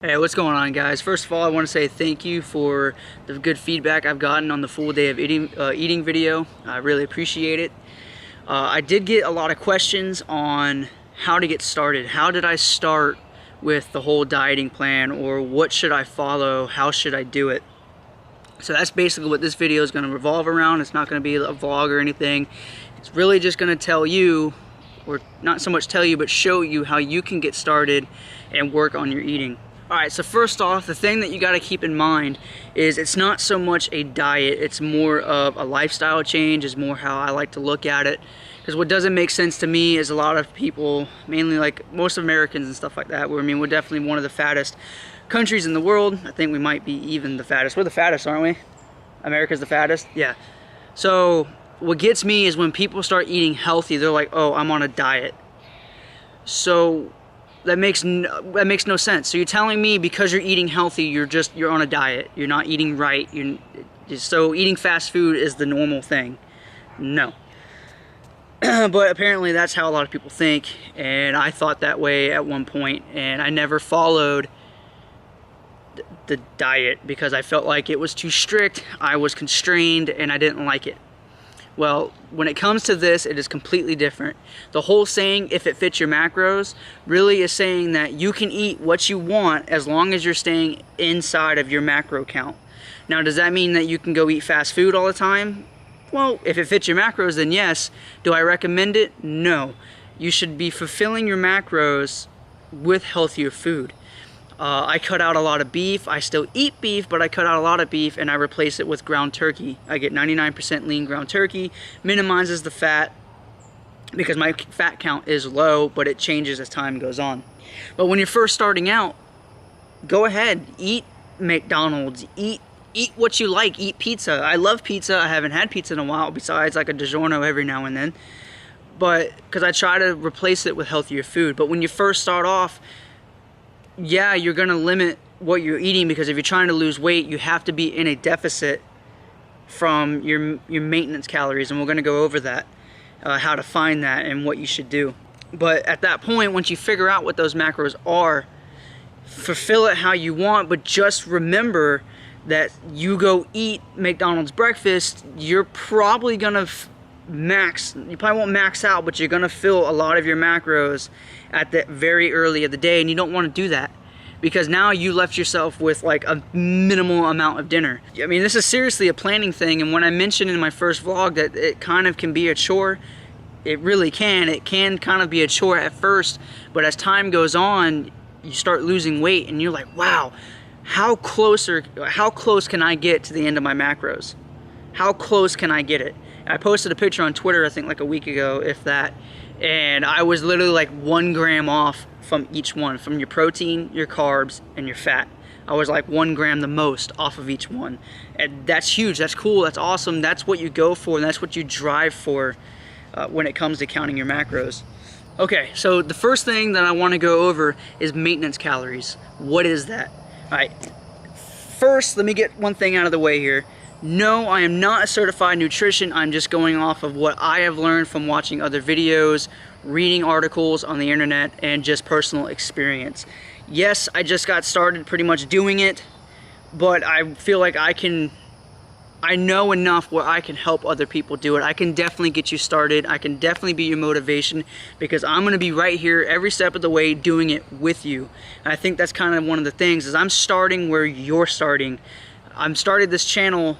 Hey, what's going on, guys? First of all, I want to say thank you for the good feedback I've gotten on the full day of eating video. I really appreciate it. I did get a lot of questions on how to get started. How did I start with the whole dieting plan, or what should I follow? How should I do it? So that's basically what this video is going to revolve around. It's not going to be a vlog or anything. It's really just going to tell you, or not so much tell you, but show you how you can get started and work on your eating. Alright, so first off, the thing that you got to keep in mind is it's not so much a diet, it's more of a lifestyle change, is more how I like to look at it. Because what doesn't make sense to me is a lot of people, mainly like most Americans and stuff like that, we're definitely one of the fattest countries in the world. I think we might be even the fattest. We're the fattest, aren't we? America's the fattest? Yeah. So what gets me is when people start eating healthy, they're like, oh, I'm on a diet. So that makes no sense. So you're telling me because you're eating healthy, you're on a diet. You're not eating right. So eating fast food is the normal thing. No. But apparently that's how a lot of people think, and I thought that way at one point, and I never followed the diet because I felt like it was too strict, I was constrained, and I didn't like it. Well, when it comes to this, it is completely different. The whole saying, if it fits your macros, really is saying that you can eat what you want as long as you're staying inside of your macro count. Now, does that mean that you can go eat fast food all the time? Well, if it fits your macros, then yes. Do I recommend it? No. You should be fulfilling your macros with healthier food. I cut out a lot of beef. I still eat beef, but I cut out a lot of beef and I replace it with ground turkey. I get 99% lean ground turkey, minimizes the fat because my fat count is low, but it changes as time goes on. But when you're first starting out, go ahead, eat McDonald's, eat what you like, eat pizza. I love pizza. I haven't had pizza in a while besides like a DiGiorno every now and then. But because I try to replace it with healthier food. But when you first start off, yeah, you're going to limit what you're eating, because if you're trying to lose weight, you have to be in a deficit from your maintenance calories, and we're going to go over that, how to find that and what you should do. But at that point, once you figure out what those macros are, fulfill it how you want, but just remember that you go eat McDonald's breakfast, you're probably going to you probably won't max out, but you're going to fill a lot of your macros at the very early of the day, and you don't want to do that because now you left yourself with like a minimal amount of dinner. I mean, this is seriously a planning thing, and when I mentioned in my first vlog that it kind of can be a chore, it really can. It can kind of be a chore at first, but as time goes on, you start losing weight and you're like, wow, how close can I get to the end of my macros? How close can I get it? I posted a picture on Twitter, I think like a week ago, if that, and I was literally like 1 gram off from each one, from your protein, your carbs, and your fat. I was like 1 gram the most off of each one. And that's huge, that's cool, that's awesome, that's what you go for, and that's what you drive for when it comes to counting your macros. Okay, so the first thing that I want to go over is maintenance calories. What is that? All right, first, let me get one thing out of the way here. No, I am not a certified nutrition. I'm just going off of what I have learned from watching other videos, reading articles on the internet, and just personal experience. Yes, I just got started pretty much doing it, but I feel like I know enough where I can help other people do it. I can definitely get you started. I can definitely be your motivation, because I'm going to be right here every step of the way doing it with you. And I think that's kind of one of the things, is I'm starting where you're starting. I'm started this channel,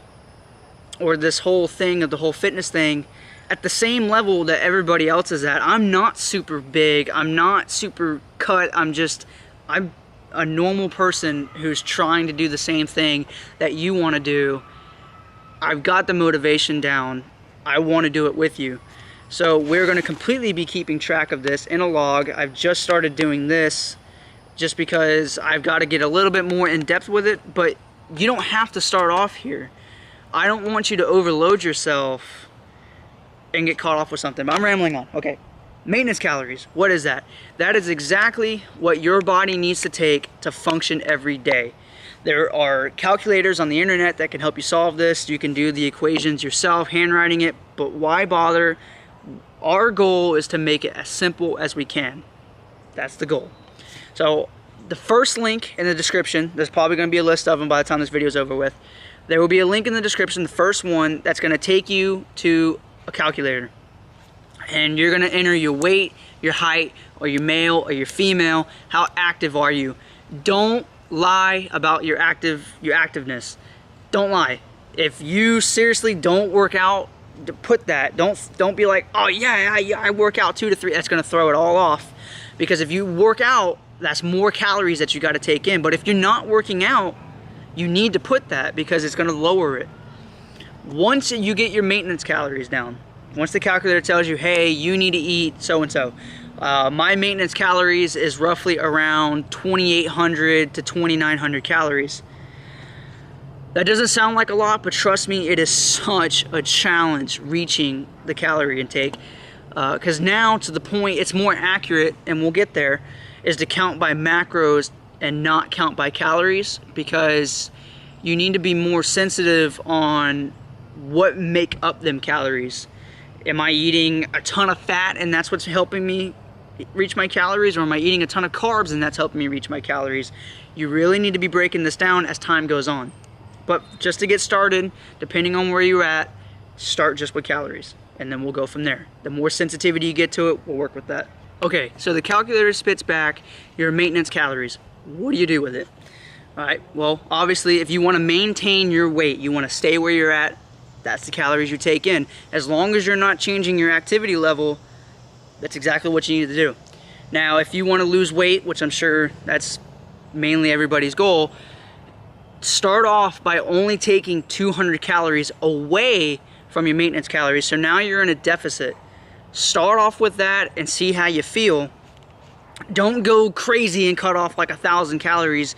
or this whole thing of the whole fitness thing, at the same level that everybody else is at. I'm not super big, I'm not super cut, I'm a normal person who's trying to do the same thing that you want to do. I've got the motivation down, I want to do it with you. So we're going to completely be keeping track of this in a log. I've just started doing this just because I've got to get a little bit more in depth with it, but you don't have to start off here. I don't want you to overload yourself and get caught off with something, but I'm rambling on. Okay, maintenance calories, what is that? That is exactly what your body needs to take to function every day. There are calculators on the internet that can help you solve this. You can do the equations yourself, handwriting it, but why bother? Our goal is to make it as simple as we can. That's the goal. So the first link in the description, there's probably going to be a list of them by the time this video is over with. There will be a link in the description, the first one, that's going to take you to a calculator. And you're going to enter your weight, your height, or your male or your female. How active are you? Don't lie about your activeness. Don't lie. If you seriously don't work out, put that. Don't be like, oh yeah, I work out 2 to 3. That's going to throw it all off. Because if you work out, that's more calories that you got to take in. But if you're not working out, you need to put that because it's going to lower it. Once you get your maintenance calories down, once the calculator tells you, hey, you need to eat so-and-so. My maintenance calories is roughly around 2,800 to 2,900 calories. That doesn't sound like a lot, but trust me, it is such a challenge reaching the calorie intake. Because now, to the point, it's more accurate, and we'll get there, is to count by macros and not count by calories, because you need to be more sensitive on what make up them calories. Am I eating a ton of fat and that's what's helping me reach my calories, or am I eating a ton of carbs and that's helping me reach my calories? You really need to be breaking this down as time goes on. But just to get started, depending on where you're at, start just with calories, and then we'll go from there. The more sensitivity you get to it, we'll work with that. Okay, so the calculator spits back your maintenance calories. What do you do with it? All right, well, obviously, if you want to maintain your weight, you want to stay where you're at, that's the calories you take in. As long as you're not changing your activity level, that's exactly what you need to do. Now, if you want to lose weight, which I'm sure that's mainly everybody's goal, start off by only taking 200 calories away from your maintenance calories. So now you're in a deficit. Start off with that and see how you feel. Don't go crazy and cut off like 1,000 calories.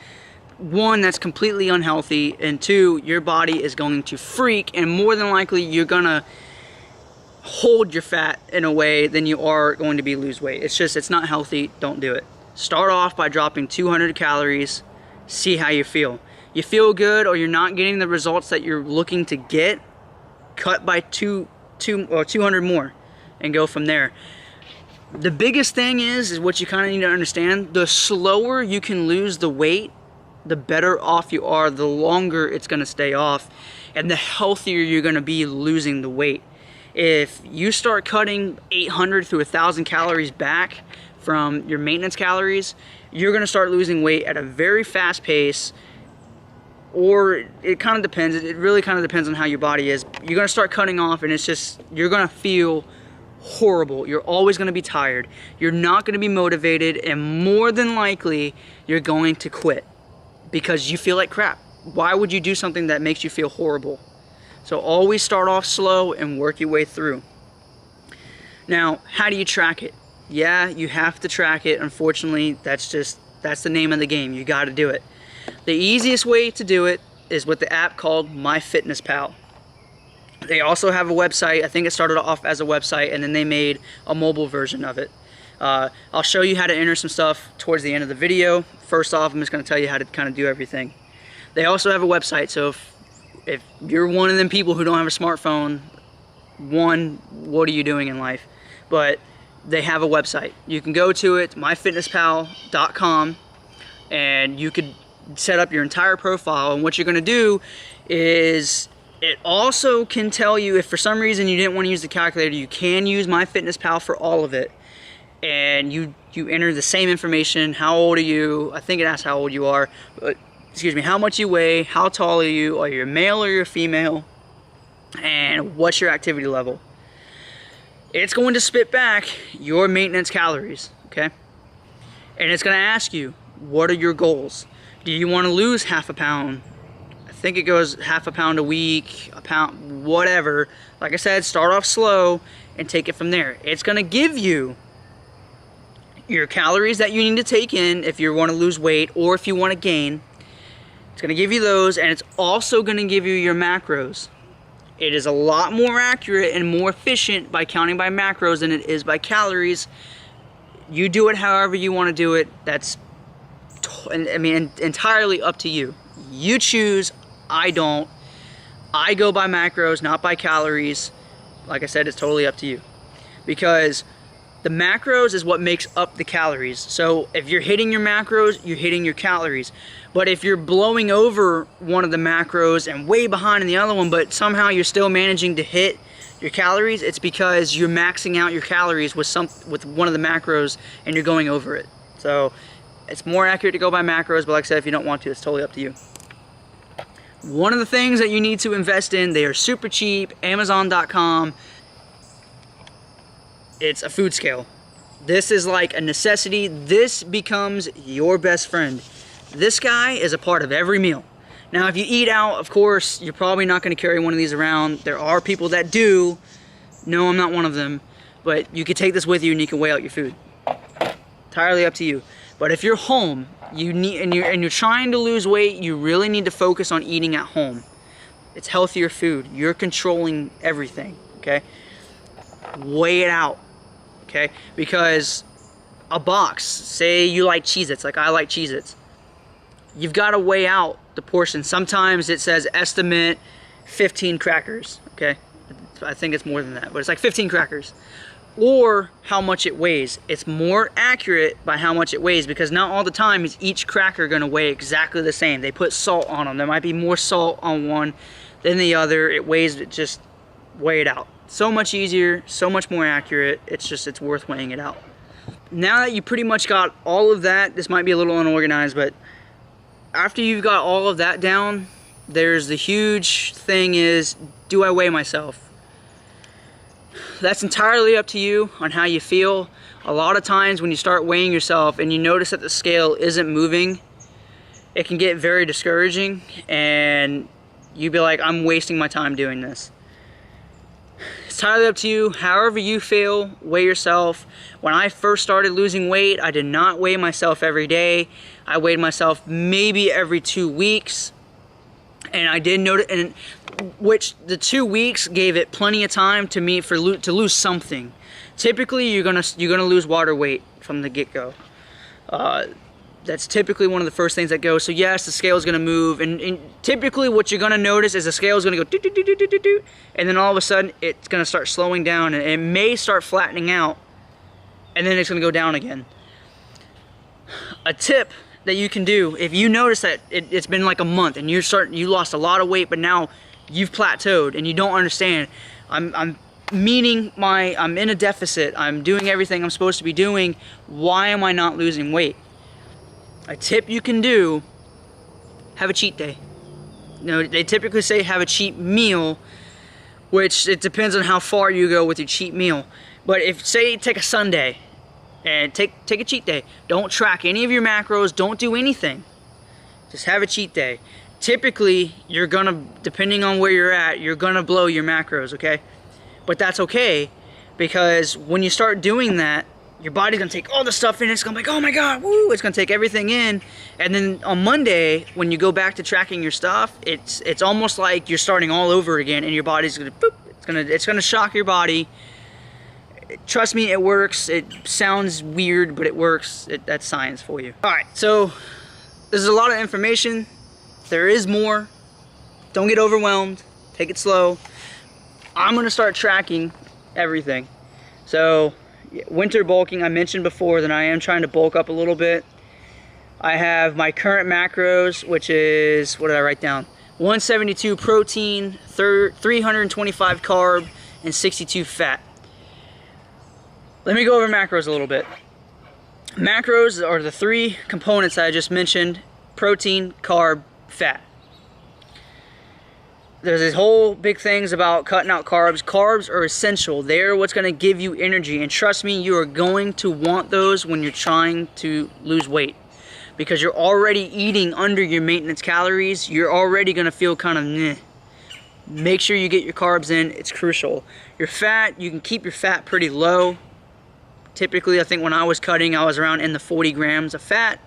One, that's completely unhealthy, and two, your body is going to freak, and more than likely you're gonna hold your fat in a way than you are going to be lose weight. It's not healthy. Don't do it. Start off by dropping 200 calories, see how you feel. You feel good or you're not getting the results that you're looking to get, cut by 200 more and go from there. The biggest thing is what you kind of need to understand, the slower you can lose the weight, the better off you are, the longer it's going to stay off, and the healthier you're going to be losing the weight. If you start cutting 800 through 1,000 calories back from your maintenance calories, you're going to start losing weight at a very fast pace, or it kind of depends. It really kind of depends on how your body is. You're going to start cutting off, and it's just, you're going to feel horrible. You're always going to be tired. You're not going to be motivated, and more than likely, you're going to quit because you feel like crap. Why would you do something that makes you feel horrible? So always start off slow and work your way through. Now, how do you track it? Yeah, you have to track it. Unfortunately, that's the name of the game. You got to do it. The easiest way to do it is with the app called MyFitnessPal. They also have a website. I think it started off as a website, and then they made a mobile version of it. I'll show you how to enter some stuff towards the end of the video. First off, I'm just going to tell you how to kind of do everything. They also have a website, so if you're one of them people who don't have a smartphone, one, what are you doing in life? But they have a website. You can go to it, myfitnesspal.com, and you could set up your entire profile. And what you're going to do is, it also can tell you if for some reason you didn't want to use the calculator, you can use MyFitnessPal for all of it. And you enter the same information. How old are you? I think it asks how old you are. But, excuse me, how much you weigh, how tall are you a male or you're a female, and what's your activity level. It's going to spit back your maintenance calories, okay? And it's going to ask you, what are your goals? Do you want to lose half a pound? I think it goes half a pound a week, a pound, whatever. Like I said, start off slow and take it from there. It's going to give you your calories that you need to take in if you want to lose weight or if you want to gain. It's going to give you those, and it's also going to give you your macros. It is a lot more accurate and more efficient by counting by macros than it is by calories. You do it however you want to do it. That's, I mean, entirely up to you. You choose. I don't. I go by macros, not by calories. Like I said, it's totally up to you. Because The macros is what makes up the calories. So if you're hitting your macros, you're hitting your calories. But if you're blowing over one of the macros and way behind in the other one, but somehow you're still managing to hit your calories, it's because you're maxing out your calories with one of the macros and you're going over it. So it's more accurate to go by macros, but like I said, if you don't want to, it's totally up to you. One of the things that you need to invest in, they are super cheap, Amazon.com. It's a food scale. This is like a necessity. This becomes your best friend. This guy is a part of every meal. Now, if you eat out, of course, you're probably not going to carry one of these around. There are people that do. No, I'm not one of them. But you could take this with you and you can weigh out your food. Entirely up to you. But if you're home, you need and you're trying to lose weight, you really need to focus on eating at home. It's healthier food. You're controlling everything, okay? Weigh it out, okay? Because a box, say you like Cheez-Its, like I like Cheez-Its, you've got to weigh out the portion. Sometimes it says estimate 15 crackers, okay? I think it's more than that, but it's like 15 crackers. Or how much it weighs. It's more accurate by how much it weighs, because not all the time is each cracker going to weigh exactly the same. They put salt on them. There might be more salt on one than the other. It weighs, just weigh it out. So much easier, so much more accurate. It's worth weighing it out. Now that you pretty much got all of that, this might be a little unorganized, but after you've got all of that down, there's the huge thing is, do I weigh myself? That's entirely up to you on how you feel. A lot of times when you start weighing yourself and you notice that the scale isn't moving, it can get very discouraging and you'd be like, I'm wasting my time doing this. It's entirely up to you. However you feel, weigh yourself. When I first started losing weight, I did not weigh myself every day. I weighed myself maybe every 2 weeks. And I did notice, and which the 2 weeks gave it plenty of time to me to lose something. Typically, you're gonna lose water weight from the get-go. That's typically one of the first things that goes. So yes, the scale is gonna move, and typically what you're gonna notice is the scale is gonna go doot, doot, doot, doot, doot, doot, and then all of a sudden it's gonna start slowing down, and it may start flattening out, and then it's gonna go down again. A tip that you can do if you notice that it's been like a month and you lost a lot of weight, but now you've plateaued and you don't understand. I'm in a deficit. I'm doing everything I'm supposed to be doing. Why am I not losing weight? A tip you can do: have a cheat day. You know, they typically say have a cheat meal, which it depends on how far you go with your cheat meal. But if, say, take a Sunday and take a cheat day. Don't track any of your macros. Don't do anything. Just have a cheat day. Typically, you're gonna, depending on where you're at, you're gonna blow your macros, okay? But that's okay, because when you start doing that, your body's gonna take all the stuff in. It's gonna be like, oh my God, woo! It's gonna take everything in, and then on Monday, when you go back to tracking your stuff, it's almost like you're starting all over again, and your body's gonna boop. It's gonna shock your body. Trust me, it works. It sounds weird, but it works. That's science for you. All right, so this is a lot of information. There is more. Don't get overwhelmed. Take it slow. I'm gonna start tracking everything. So winter bulking, I mentioned before that I am trying to bulk up a little bit. I have my current macros, which is, what did I write down? 172 protein, 325 carb, and 62 fat. Let me go over macros a little bit. Macros are the three components that I just mentioned: protein, carb, fat. There's these whole big things about cutting out carbs. Carbs are essential. They're what's going to give you energy. And trust me, you are going to want those when you're trying to lose weight, because you're already eating under your maintenance calories. You're already going to feel kind of meh. Make sure you get your carbs in. It's crucial. Your fat, you can keep your fat pretty low. Typically, I think when I was cutting, I was around in the 40 grams of fat.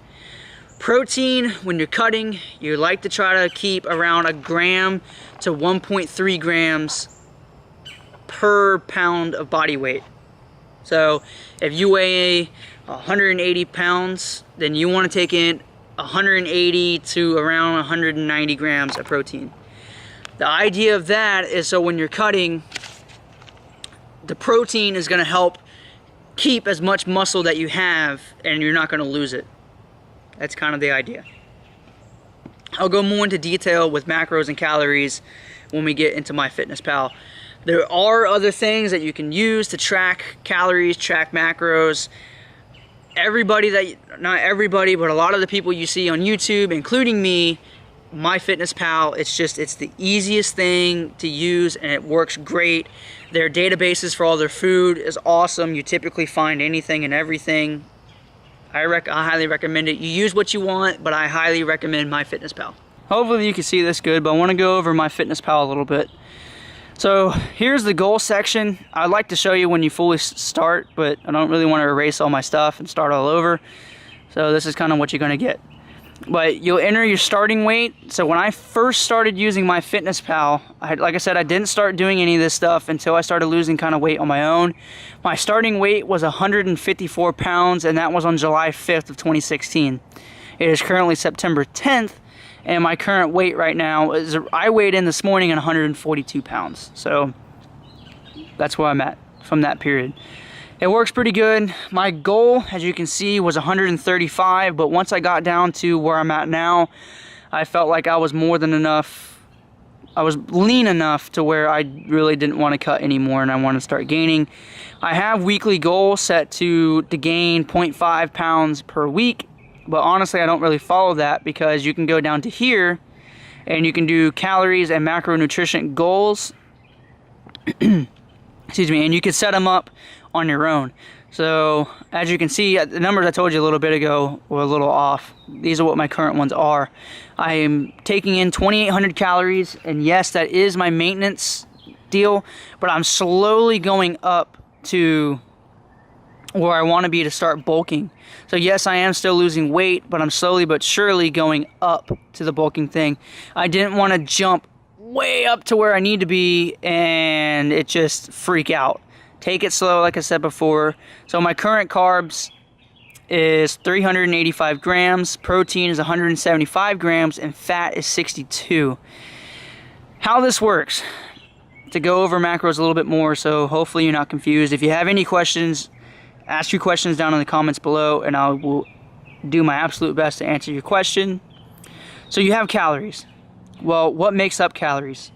Protein, when you're cutting, you like to try to keep around 1 gram to 1.3 grams per pound of body weight. So if you weigh 180 pounds, then you want to take in 180 to around 190 grams of protein. The idea of that is so when you're cutting, the protein is going to help keep as much muscle that you have, and you're not going to lose it. That's kind of the idea. I'll go more into detail with macros and calories when we get into MyFitnessPal. There are other things that you can use to track calories, track macros. Not everybody, but a lot of the people you see on YouTube, including me, MyFitnessPal, it's the easiest thing to use, and it works great. Their databases for all their food is awesome. You typically find anything and everything. I highly recommend it. You use what you want, but I highly recommend MyFitnessPal. Hopefully you can see this good, but I want to go over MyFitnessPal a little bit. So here's the goal section. I'd like to show you when you fully start, but I don't really want to erase all my stuff and start all over. So this is kind of what you're going to get. But you'll enter your starting weight. So when I first started using MyFitnessPal, like I said, I didn't start doing any of this stuff until I started losing kind of weight on my own. My starting weight was 154 pounds, and that was on July 5th of 2016. It is currently September 10th, and my current weight right now is, I weighed in this morning at 142 pounds. So that's where I'm at from that period. It works pretty good. My goal, as you can see, was 135, but once I got down to where I'm at now, I felt like I was more than enough. I was lean enough to where I really didn't want to cut anymore, and I want to start gaining. I have weekly goals set to gain 0.5 pounds per week, but honestly, I don't really follow that, because you can go down to here, and you can do calories and macronutrition goals. Excuse me, and you can set them up on your own. So as you can see, the numbers I told you a little bit ago were a little off. These are what my current ones are. I am taking in 2,800 calories, and yes, that is my maintenance deal, but I'm slowly going up to where I want to be to start bulking. So yes, I am still losing weight, but I'm slowly but surely going up to the bulking thing. I didn't want to jump way up to where I need to be and it just freak out. Take it slow, like I said before. So my current carbs is 385 grams, protein is 175 grams, and fat is 62. How this works, to go over macros a little bit more, so hopefully you're not confused. If you have any questions, ask your questions down in the comments below, and I will do my absolute best to answer your question. So you have calories. Well, what makes up calories?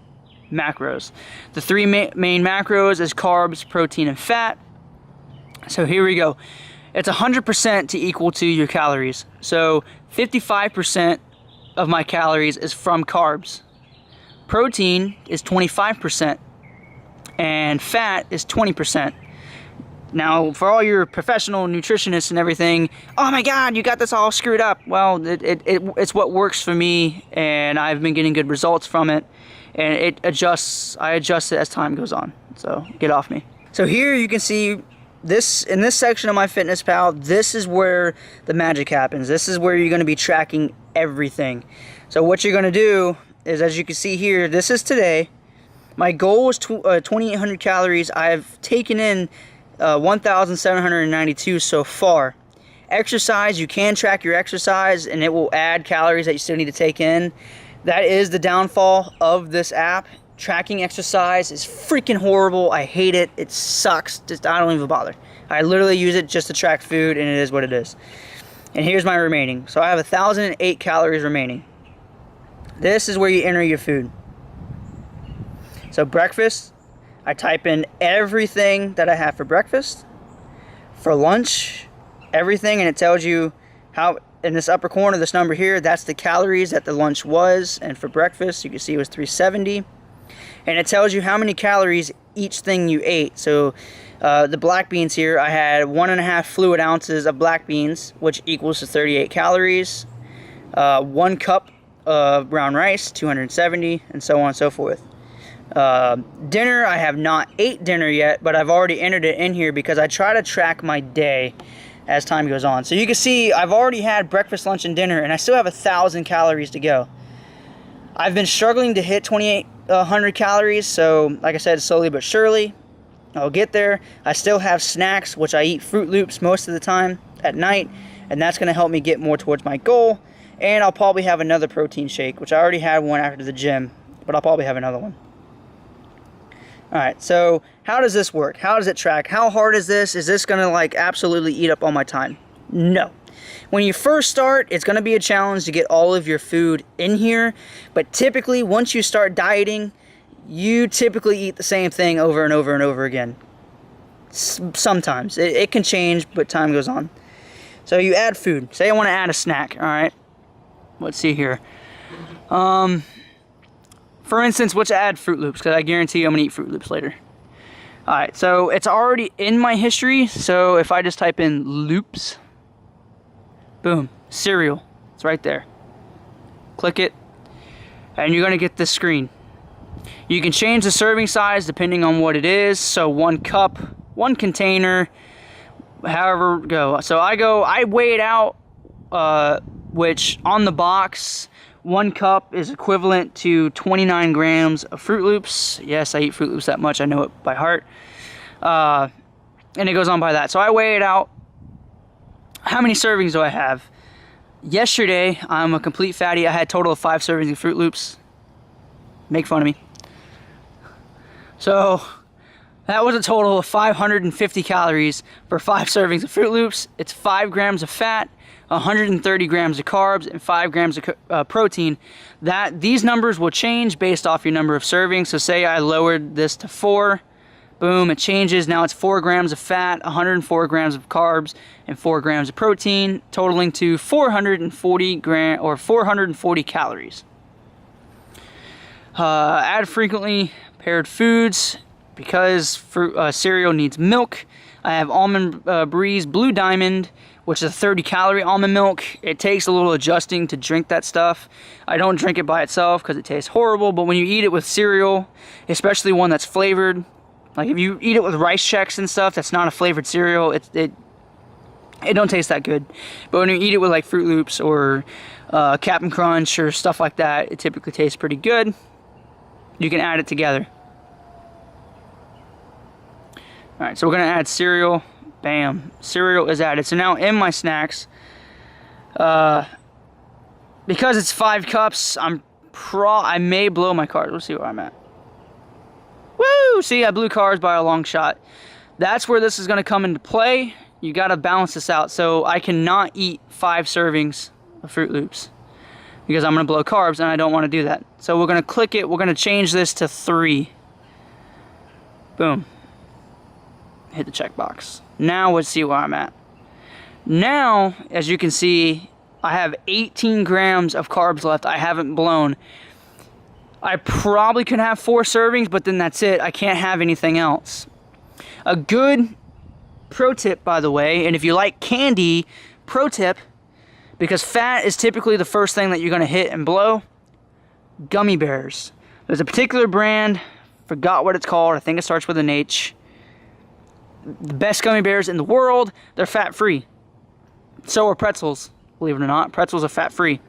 Macros. The three main macros is carbs, protein, and fat. So here we go. It's 100% to equal to your calories. So 55% of my calories is from carbs. Protein is 25%, and fat is 20%. Now, for all your professional nutritionists and everything, oh my God, you got this all screwed up. Well, it's what works for me, and I've been getting good results from it. And it adjusts, I adjust it as time goes on. So get off me. So here you can see this, in this section of MyFitnessPal, this is where the magic happens. This is where you're gonna be tracking everything. So what you're gonna do is, as you can see here, this is today. My goal was 2,800 calories. I've taken in 1,792 so far. Exercise, you can track your exercise and it will add calories that you still need to take in. That is the downfall of this app. Tracking exercise is freaking horrible. I hate it. It sucks. Just, I don't even bother. I literally use it just to track food, and it is what it is. And here's my remaining. So I have 1,008 calories remaining. This is where you enter your food. So breakfast, I type in everything that I have for breakfast. For lunch, everything, and it tells you how, in this upper corner, this number here, that's the calories that the lunch was, and for breakfast, you can see it was 370. And it tells you how many calories each thing you ate. So the black beans here, I had 1.5 fluid ounces of black beans, which equals to 38 calories. 1 cup of brown rice, 270, and so on and so forth. Dinner, I have not ate dinner yet, but I've already entered it in here because I try to track my day as time goes on. So you can see I've already had breakfast, lunch, and dinner, and I still have 1,000 calories to go. I've been struggling to hit 2,800 calories, so like I said, slowly but surely, I'll get there. I still have snacks, which I eat Fruit Loops most of the time at night, and that's going to help me get more towards my goal. And I'll probably have another protein shake, which I already had one after the gym, but I'll probably have another one. All right, so how does this work? How does it track? How hard is this? Is this gonna like absolutely eat up all my time? No. When you first start, it's gonna be a challenge to get all of your food in here, but typically once you start dieting, you typically eat the same thing over and over and over again. Sometimes. It can change, but time goes on. So you add food. Say I wanna add a snack, all right? Let's see here. For instance, let's add Fruit Loops, because I guarantee you I'm going to eat Fruit Loops later. Alright, so it's already in my history, so if I just type in Loops, boom, cereal, it's right there. Click it, and you're going to get this screen. You can change the serving size depending on what it is, so 1 cup, 1 container, however go. So I weigh it out, which on the box, 1 cup is equivalent to 29 grams of Fruit Loops. Yes, I eat Fruit Loops that much. I know it by heart. And it goes on by that. So I weigh it out. How many servings do I have? Yesterday, I'm a complete fatty. I had a total of 5 servings of Fruit Loops. Make fun of me. So that was a total of 550 calories for 5 servings of Fruit Loops. It's 5 grams of fat, 130 grams of carbs, and 5 grams of protein. These numbers will change based off your number of servings. So say I lowered this to 4, boom, it changes. Now it's 4 grams of fat, 104 grams of carbs, and 4 grams of protein, totaling to 440 calories. Add frequently paired foods because cereal needs milk. I have Almond Breeze Blue Diamond, which is a 30-calorie almond milk. It takes a little adjusting to drink that stuff. I don't drink it by itself because it tastes horrible, but when you eat it with cereal, especially one that's flavored, like if you eat it with Rice Chex and stuff, that's not a flavored cereal, it don't taste that good. But when you eat it with like Fruit Loops or Cap'n Crunch or stuff like that, it typically tastes pretty good. You can add it together. Alright, so we're going to add cereal. Bam. Cereal is added. So now in my snacks, because it's 5 cups, I may blow my carbs. We'll see where I'm at. Woo! See, I blew carbs by a long shot. That's where this is going to come into play. You got to balance this out. So I cannot eat 5 servings of Fruit Loops because I'm going to blow carbs and I don't want to do that. So we're going to click it. We're going to change this to 3. Boom. Hit the checkbox. Now let's see where I'm at. Now, as you can see, I have 18 grams of carbs left. I haven't blown. I probably could have 4 servings, but then that's it. I can't have anything else. A good pro tip, by the way, and if you like candy, pro tip, because fat is typically the first thing that you're going to hit and blow, gummy bears. There's a particular brand, forgot what it's called, I think it starts with an H. The best gummy bears in the world, they're fat-free. So are pretzels, believe it or not. Pretzels are fat-free,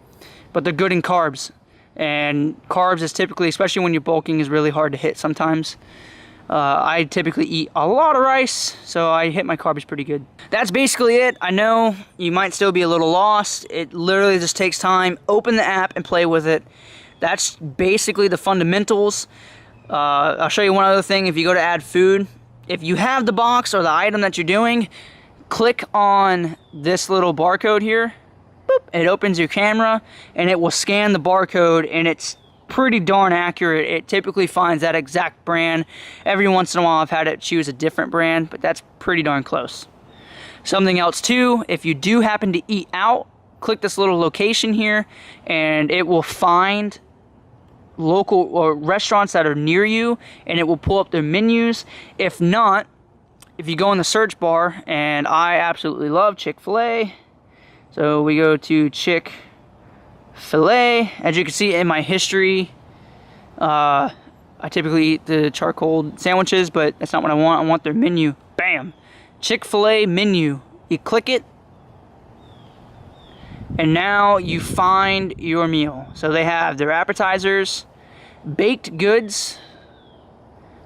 but they're good in carbs. And carbs is typically, especially when you're bulking, is really hard to hit sometimes. I typically eat a lot of rice, so I hit my carbs pretty good. That's basically it. I know you might still be a little lost. It literally just takes time. Open the app and play with it. That's basically the fundamentals. I'll show you one other thing. If you go to add food, if you have the box or the item that you're doing, click on this little barcode here. Boop, it opens your camera and it will scan the barcode, and it's pretty darn accurate. It typically finds that exact brand. Every once in a while I've had it choose a different brand, but that's pretty darn close. Something else too, if you do happen to eat out, click this little location here and it will find local or restaurants that are near you, and it will pull up their menus. If not, if you go in the search bar, and I absolutely love Chick-fil-A, so we go to Chick-fil-A. As you can see in my history, I typically eat the charcoal sandwiches, but that's not what I want. I want their menu. Bam! Chick-fil-A menu. You click it, and now you find your meal. So they have their appetizers, baked goods,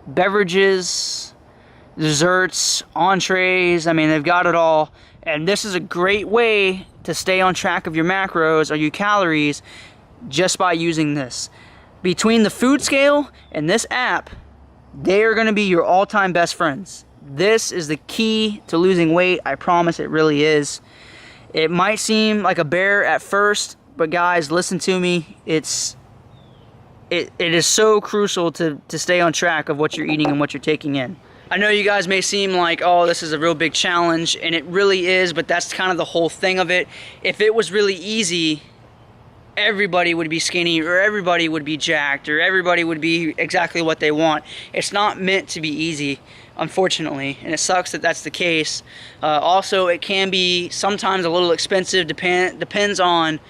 beverages, desserts, entrees. I mean, they've got it all. And this is a great way to stay on track of your macros or your calories just by using this. Between the food scale and this app, they are going to be your all-time best friends. This is the key to losing weight. I promise it really is. It might seem like a bear at first, but guys, listen to me. It is so crucial to stay on track of what you're eating and what you're taking in. I know you guys may seem like, oh, this is a real big challenge, and it really is, but that's kind of the whole thing of it. If it was really easy, everybody would be skinny, or everybody would be jacked, or everybody would be exactly what they want. It's not meant to be easy, unfortunately, and it sucks that that's the case. Also, it can be sometimes a little expensive, depends on,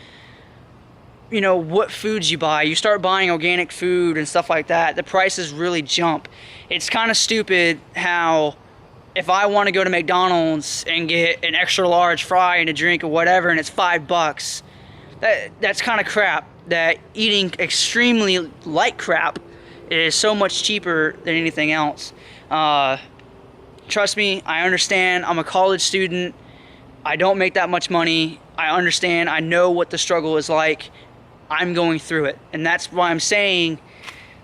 you know, what foods you buy. You start buying organic food and stuff like that, the prices really jump. It's kind of stupid how if I want to go to McDonald's and get an extra large fry and a drink or whatever, and it's $5, that's kind of crap. That eating extremely light crap is so much cheaper than anything else. Trust me, I understand. I'm a college student. I don't make that much money. I understand. I know what the struggle is like. I'm going through it, and that's why I'm saying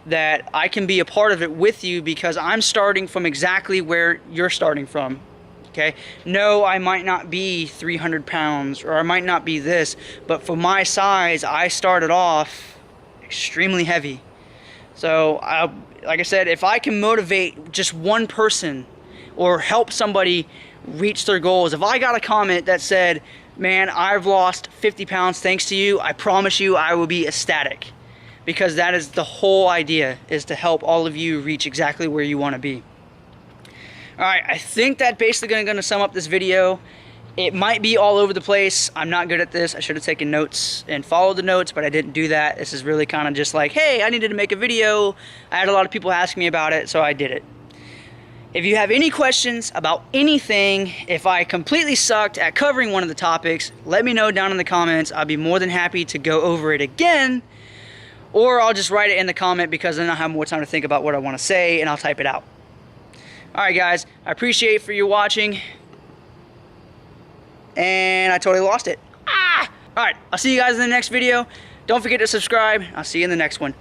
that I can be a part of it with you, because I'm starting from exactly where you're starting from. Okay? No, I might not be 300 pounds, or I might not be this, but for my size, I started off extremely heavy. So, like I said, if I can motivate just one person or help somebody reach their goals, if I got a comment that said, man, I've lost 50 pounds thanks to you, I promise you I will be ecstatic. Because that is the whole idea, is to help all of you reach exactly where you want to be. Alright, I think that basically going to sum up this video. It might be all over the place. I'm not good at this. I should have taken notes and followed the notes, but I didn't do that. This is really kind of just like, hey, I needed to make a video. I had a lot of people asking me about it, so I did it. If you have any questions about anything, if I completely sucked at covering one of the topics, let me know down in the comments. I'll be more than happy to go over it again, or I'll just write it in the comment, because then I'll have more time to think about what I want to say, and I'll type it out. Alright guys, I appreciate for you watching, and I totally lost it. Alright, I'll see you guys in the next video. Don't forget to subscribe. I'll see you in the next one.